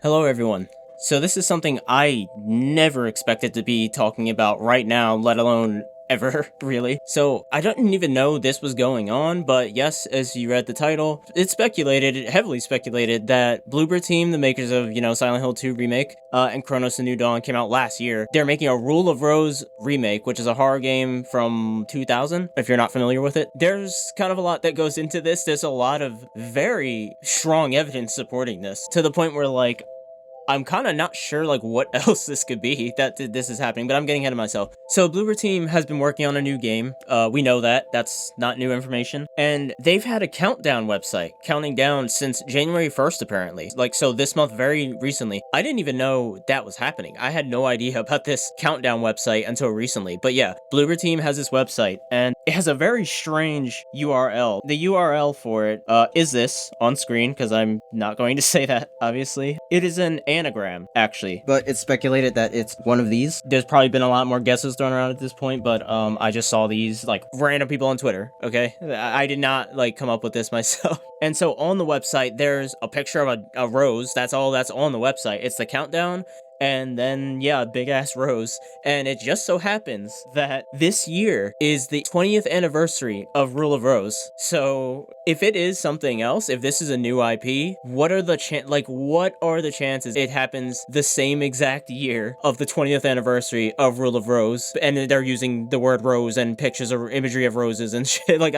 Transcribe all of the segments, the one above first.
Hello everyone. So this is something I never expected to be talking about right now, let alone ever, really. So I didn't even know this was going on, but yes, as you read the title, it's speculated, heavily speculated, that Bloober team, the makers of, Silent Hill 2 Remake, and Chronos: The New Dawn came out last year. They're making a Rule of Rose remake, which is a horror game from 2000, if you're not familiar with it. There's kind of a lot that goes into this. There's a lot of very strong evidence supporting this, to the point where, like, I'm kind of not sure, like, what else this could be that this is happening, but I'm getting ahead of myself. So, Bloober Team has been working on a new game. We know that. That's not new information. And they've had a countdown website, counting down since January 1st, apparently. Like, so this month, very recently. I didn't even know that was happening. I had no idea about this countdown website until recently. But yeah, Bloober Team has this website, and it has a very strange URL. The URL for it is this on screen, because I'm not going to say that, obviously. It is an anagram, actually, but it's speculated that it's one of these. There's probably been a lot more guesses thrown around at this point, but I just saw these, like, random people on Twitter, okay? I did not, like, come up with this myself. And so on the website, there's a picture of a rose. That's all that's on the website. It's the countdown, and then, yeah, a big-ass rose. And it just so happens that this year is the 20th anniversary of Rule of Rose. So, if it is something else, if this is a new IP, what are the chances it happens the same exact year of the 20th anniversary of Rule of Rose, and they're using the word rose and pictures or imagery of roses and shit? Like,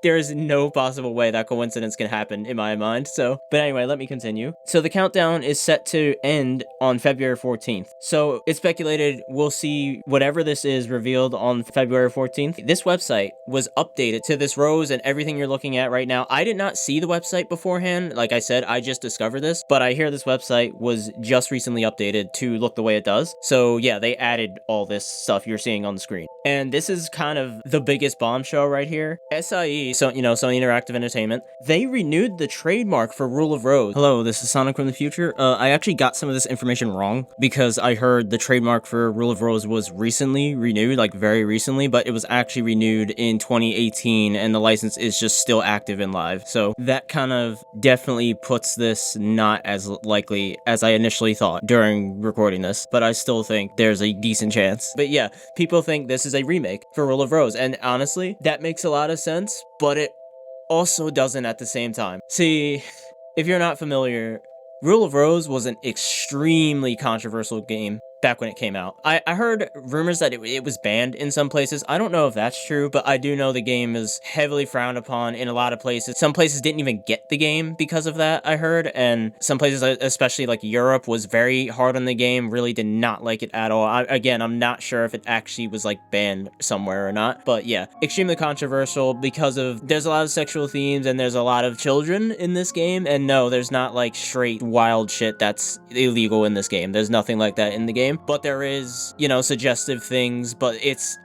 there is no possible way that coincidence can happen in my mind, so. But anyway, let me continue. So the countdown is set to end on February 14th. So it's speculated we'll see whatever this is revealed on February 14th. This website was updated to this rose and everything you're looking at right now. I did not see the website beforehand. Like I said, I just discovered this, but I hear this website was just recently updated to look the way it does. So yeah, they added all this stuff you're seeing on the screen. And this is kind of the biggest bombshell right here. SIE, so Sony Interactive Entertainment, they renewed the trademark for Rule of Rose. Hello, this is Sonic from the future. I actually got some of this information wrong, because I heard the trademark for Rule of Rose was recently renewed, like very recently, but it was actually renewed in 2018, and the license is just still active and live. So that kind of definitely puts this not as likely as I initially thought during recording this, but I still think there's a decent chance. But yeah, people think this is a remake for Rule of Rose, and honestly, that makes a lot of sense, but it also doesn't at the same time. See, if you're not familiar, Rule of Rose was an extremely controversial game back when it came out. I heard rumors that it was banned in some places. I don't know if that's true, but I do know the game is heavily frowned upon in a lot of places. Some places didn't even get the game because of that, I heard, and some places, especially like Europe, was very hard on the game, really did not like it at all. Again, I'm not sure if it actually was, like, banned somewhere or not, but yeah, extremely controversial because there's a lot of sexual themes and there's a lot of children in this game, and no, there's not, like, straight wild shit that's illegal in this game. There's nothing like that in the game. But there is, suggestive things, but it's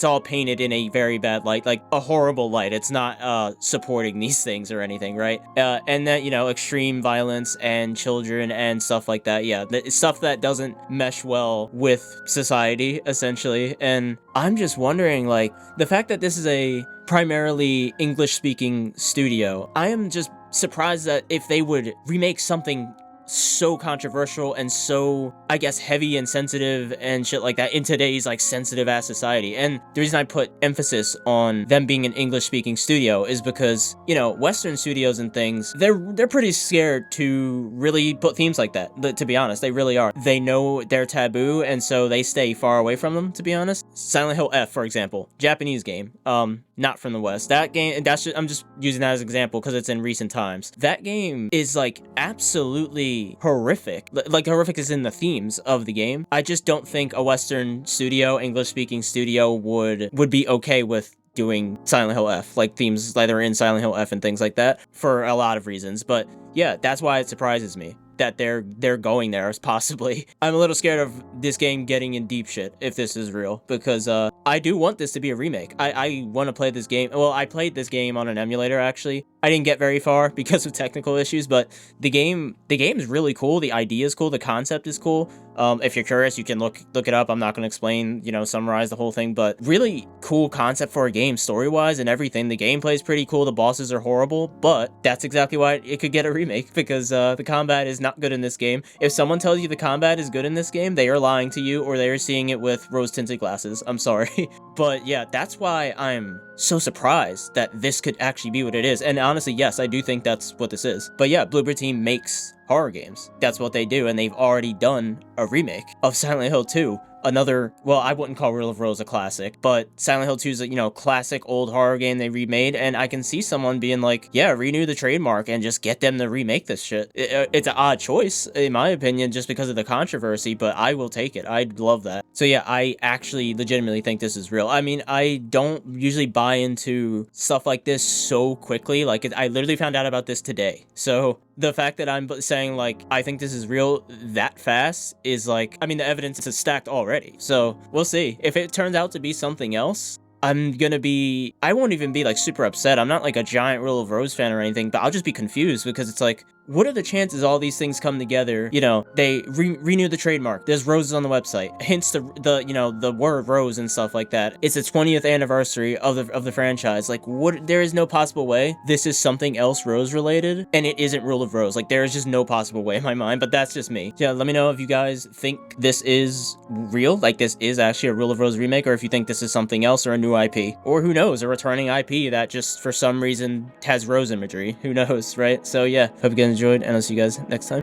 all painted in a very bad light, like a horrible light. It's not supporting these things or anything, right? And that, extreme violence and children and stuff like that. Yeah, stuff that doesn't mesh well with society, essentially. And I'm just wondering, like, the fact that this is a primarily English-speaking studio, I am just surprised that if they would remake something so controversial and so, I guess, heavy and sensitive and shit like that in today's, like, sensitive ass society. And the reason I put emphasis on them being an English-speaking studio is because, Western studios and things, they're pretty scared to really put themes like that. To be honest, they really are. They know they're taboo, and so they stay far away from them, to be honest. Silent Hill F, for example, Japanese game, not from the West. That game, I'm just using that as an example because it's in recent times. That game is, like, absolutely horrific. Like, horrific is in the themes of the game. I just don't think a Western studio, English-speaking studio, would be okay with doing Silent Hill F, like themes that are in Silent Hill F and things like that, for a lot of reasons. But yeah, that's why it surprises me that they're going there, as possibly. I'm a little scared of this game getting in deep shit if this is real, because I do want this to be a remake. I want to play this game. Well, I played this game on an emulator, actually. I didn't get very far because of technical issues, but the game is really cool. The idea is cool. The concept is cool. If you're curious, you can look it up. I'm not going to explain, summarize the whole thing, but really cool concept for a game, story-wise and everything. The gameplay is pretty cool. The bosses are horrible, but that's exactly why it could get a remake, because the combat is not good in this game. If someone tells you the combat is good in this game, they are lying to you, or they are seeing it with rose-tinted glasses. I'm sorry. But yeah, that's why I'm so surprised that this could actually be what it is. And honestly, yes, I do think that's what this is. But yeah, Bloober team makes horror games. That's what they do, and they've already done a remake of Silent Hill 2. Another, well, I wouldn't call Rule of Rose a classic, but Silent Hill 2 is a, classic old horror game they remade, and I can see someone being like, yeah, renew the trademark and just get them to remake this shit. It's an odd choice, in my opinion, just because of the controversy, but I will take it. I'd love that. So yeah, I actually legitimately think this is real. I mean, I don't usually buy into stuff like this so quickly. Like, I literally found out about this today. So the fact that I'm saying, like, I think this is real that fast is like, I mean, the evidence is stacked already. So we'll see. If it turns out to be something else, I won't even be like super upset. I'm not like a giant Rule of Rose fan or anything, but I'll just be confused because it's like, what are the chances all these things come together? They renew the trademark. There's roses on the website. Hints to the word rose and stuff like that. It's the 20th anniversary of the franchise. Like, there is no possible way this is something else Rose related, and it isn't Rule of Rose. Like, there is just no possible way in my mind, but that's just me. Yeah, let me know if you guys think this is real, like this is actually a Rule of Rose remake, or if you think this is something else or a new IP, or who knows, a returning IP that just for some reason has rose imagery. Who knows, right? So yeah, hope you guys enjoyed, and I'll see you guys next time.